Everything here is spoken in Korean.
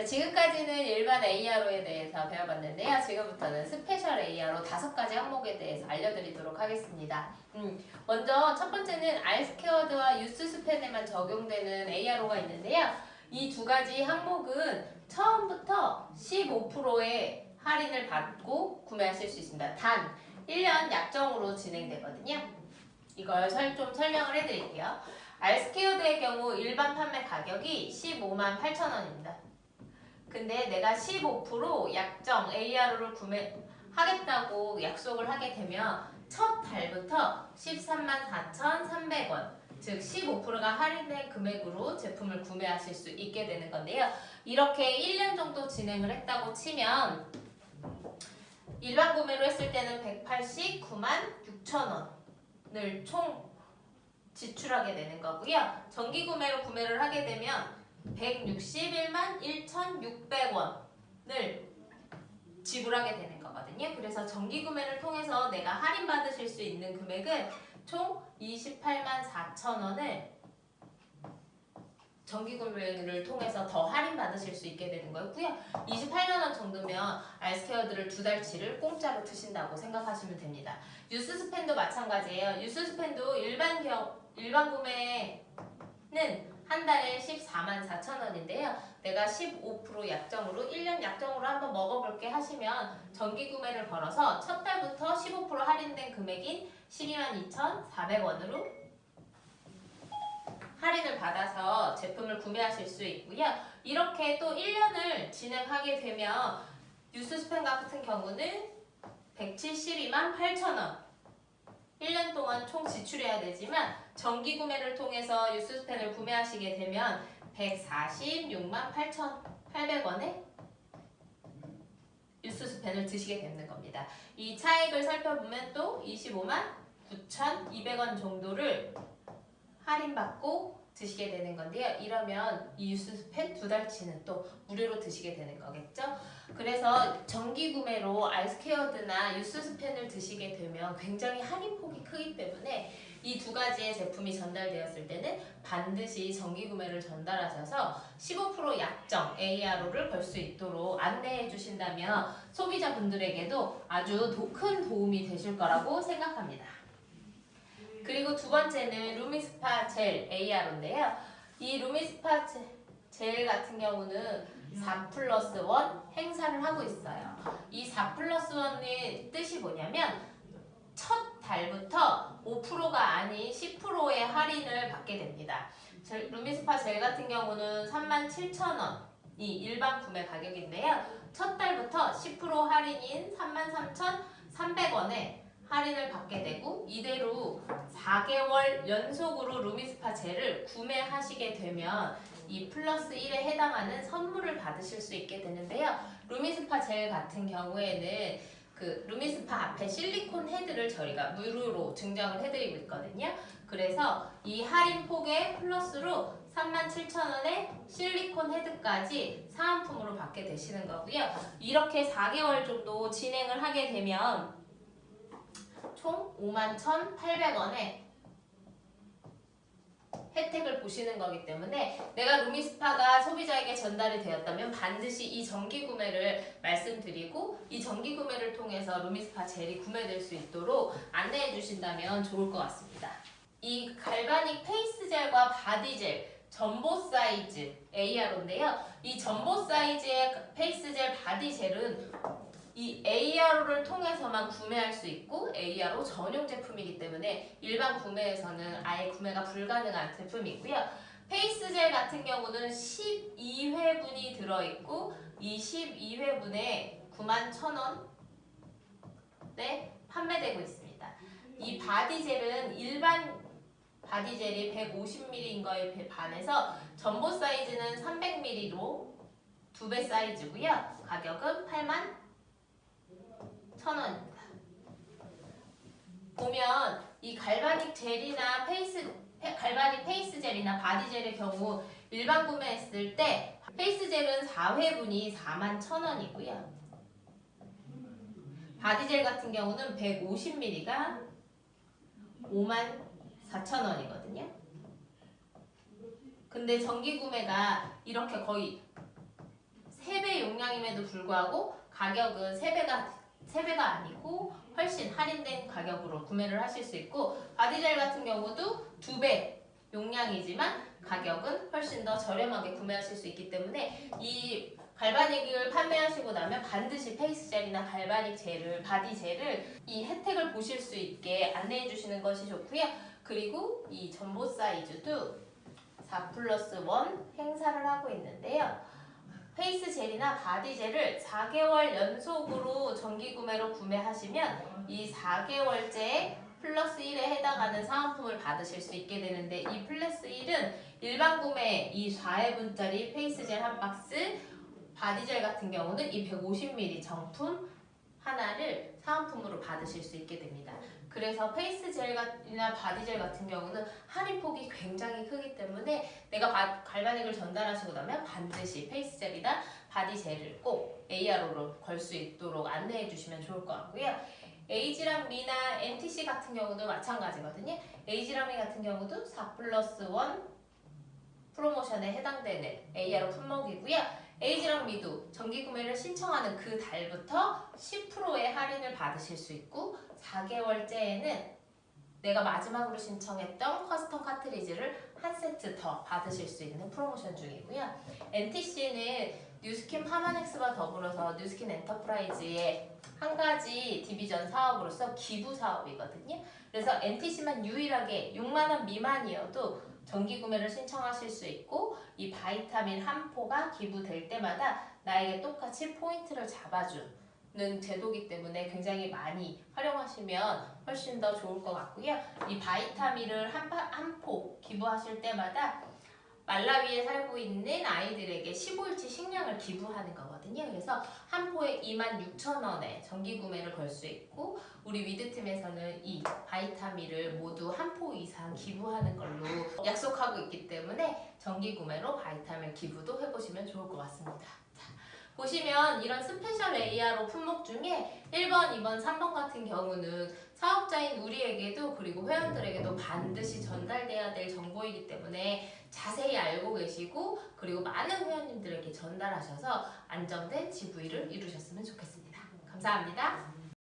자, 지금까지는 일반 ARO에 대해서 배워봤는데요. 지금부터는 스페셜 ARO 5가지 항목에 대해서 알려드리도록 하겠습니다. 먼저 첫 번째는 알스퀘어드와 유스스펜에만 적용되는 ARO가 있는데요. 이 2가지 항목은 처음부터 15%의 할인을 받고 구매하실 수 있습니다. 단 1년 약정으로 진행되거든요. 이걸 좀 설명을 해드릴게요. 알스퀘어드의 경우 일반 판매 가격이 15만 8천 원입니다. 근데 내가 15% 약정 ARO를 구매하겠다고 약속을 하게 되면 첫 달부터 13만 4,300원, 즉 15%가 할인된 금액으로 제품을 구매하실 수 있게 되는 건데요. 이렇게 1년 정도 진행을 했다고 치면 일반 구매로 했을 때는 189만 6천 원을 총 지출하게 되는 거고요. 정기 구매로 구매를 하게 되면 161만 1,600원을 지불하게 되는 거거든요. 그래서 정기 구매를 통해서 내가 할인받으실 수 있는 금액은 총 28만 4천 원을 정기 구매를 통해서 더 할인받으실 수 있게 되는 거고요. 28만 원 정도면 알스퀘어드를 2달치를 공짜로 드신다고 생각하시면 됩니다. 유스스펜도 마찬가지예요. 유스스펜도 일반 구매는 한 달에 14만 4천 원인데요. 내가 15% 약정으로 1년 약정으로 한번 먹어볼게 하시면 정기 구매를 걸어서 첫 달부터 15% 할인된 금액인 12만 2,400원으로 할인을 받아서 제품을 구매하실 수 있고요. 이렇게 또 1년을 진행하게 되면 유스스펜 같은 경우는 172만 8천 원 1년 동안 총 지출해야 되지만 정기 구매를 통해서 유스스펜을 구매하시게 되면 146만 8,800원에 유스스펜을 드시게 되는 겁니다. 이 차액을 살펴보면 또 25만 9,200원 정도를 할인받고 드시게 되는 건데요. 이러면 이 유스스펜 2달치는 또 무료로 드시게 되는 거겠죠. 그래서 정기 구매로 알스퀘어드나 유스스펜을 드시게 되면 굉장히 할인폭이 크기 때문에 이 2가지의 제품이 전달되었을 때는 반드시 정기 구매를 전달하셔서 15% 약정 ARO를 걸 수 있도록 안내해 주신다면 소비자분들에게도 아주 큰 도움이 되실 거라고 생각합니다. 그리고 2번째는 루미스파 젤 ARO인데요. 이 루미스파 젤 같은 경우는 4+1 행사를 하고 있어요. 이 4+1의 뜻이 뭐냐면 첫 달부터 5%가 아닌 10%의 할인을 받게 됩니다. 루미스파 젤 같은 경우는 37,000원이 일반 구매 가격인데요. 첫 달부터 10% 할인인 33,300원에 할인을 받게 되고 이대로 4개월 연속으로 루미스파 젤을 구매하시게 되면 이 플러스 1에 해당하는 선물을 받으실 수 있게 되는데요. 루미스파 젤 같은 경우에는 그 루미스파 앞에 실리콘 헤드를 저희가 무료로 증정을 해드리고 있거든요. 그래서 이 할인 폭에 플러스로 37,000원에 실리콘 헤드까지 사은품으로 받게 되시는 거고요. 이렇게 4개월 정도 진행을 하게 되면 총 51,800원에 혜택을 보시는 거기 때문에 내가 루미스파가 소비자에게 전달이 되었다면 반드시 이 정기 구매를 말씀드리고 이 정기 구매를 통해서 루미스파 젤이 구매될 수 있도록 안내해 주신다면 좋을 것 같습니다. 이 갈바닉 페이스 젤과 바디 젤 전보 사이즈 ARO인데요. 이 전보 사이즈의 페이스 젤, 바디 젤은 이 ARO를 통해서만 구매할 수 있고 ARO 전용 제품이기 때문에 일반 구매에서는 아예 구매가 불가능한 제품이고요. 페이스 젤 같은 경우는 12회분이 들어있고 이 12회분에 91,000원에 판매되고 있습니다. 이 바디 젤은 일반 바디 젤이 150ml인 거에 반해서 전보 사이즈는 300ml로 2배 사이즈고요. 가격은 81,000원입니다. 보면 이 갈바닉 페이스 젤이나 바디 젤의 경우 일반 구매했을 때 페이스 젤은 4회분이 41,000원이고요. 바디 젤 같은 경우는 150ml가 54,000원이거든요. 근데 정기 구매가 이렇게 거의 용량임에도 불구하고 가격은 3배가 아니고 훨씬 할인된 가격으로 구매를 하실 수 있고, 바디젤 같은 경우도 2배 용량이지만 가격은 훨씬 더 저렴하게 구매하실 수 있기 때문에 이 갈바닉을 판매하시고 나면 반드시 페이스젤이나 갈바닉 젤을, 바디젤을 이 혜택을 보실 수 있게 안내해 주시는 것이 좋고요. 그리고 이 전보 사이즈도 4+1 행사를 하고 있는데요. 페이스 젤이나 바디 젤을 4개월 연속으로 정기 구매로 구매하시면 이 4개월째 플러스 1에 해당하는 사은품을 받으실 수 있게 되는데, 이 플러스 1은 일반 구매 이 4회분짜리 페이스 젤 한 박스, 바디 젤 같은 경우는 이 150ml 정품 하나를 사은품으로 받으실 수 있게 됩니다. 그래서 페이스 젤이나 바디 젤 같은 경우는 할인폭이 굉장히 크기 때문에 내가 갈바닉을 전달하시고 나면 반드시 페이스 젤이나 바디 젤을 꼭 ARO로 걸 수 있도록 안내해 주시면 좋을 것 같고요. 에이지랑 미나 NTC 같은 경우도 마찬가지거든요. 에이지랑 미 같은 경우도 4+1 프로모션에 해당되는 ARO 품목이고요. 에이지랑 미도 정기 구매를 신청하는 그 달부터 10%의 할인을 받으실 수 있고, 4개월째에는 내가 마지막으로 신청했던 커스텀 카트리지를 한 세트 더 받으실 수 있는 프로모션 중이고요. NTC는 뉴스킨 파마넥스와 더불어서 뉴스킨 엔터프라이즈의 한 가지 디비전 사업으로서 기부 사업이거든요. 그래서 NTC만 유일하게 6만원 미만이어도 정기 구매를 신청하실 수 있고, 이 바이타민 한 포가 기부될 때마다 나에게 똑같이 포인트를 잡아주는 제도이기 때문에 굉장히 많이 활용하시면 훨씬 더 좋을 것 같고요. 이 바이타민을 한 포 기부하실 때마다 말라위에 살고 있는 아이들에게 15일치 식량을 기부하는 거거든요. 그래서 한 포에 26,000원에 정기 구매를 걸 수 있고, 우리 위드팀에서는 이 바이타민을 모두 한 포 이상 기부하는 걸로 약속하고 있기 때문에 정기 구매로 바이타민 기부도 해보시면 좋을 것 같습니다. 자, 보시면 이런 스페셜 ARO 품목 중에 1번, 2번, 3번 같은 경우는 사업자인 우리에게도 그리고 회원들에게도 반드시 전달돼야 될 정보이기 때문에 자세히 알고 계시고, 그리고 많은 회원님들에게 전달하셔서 안정된 GV를 이루셨으면 좋겠습니다. 감사합니다.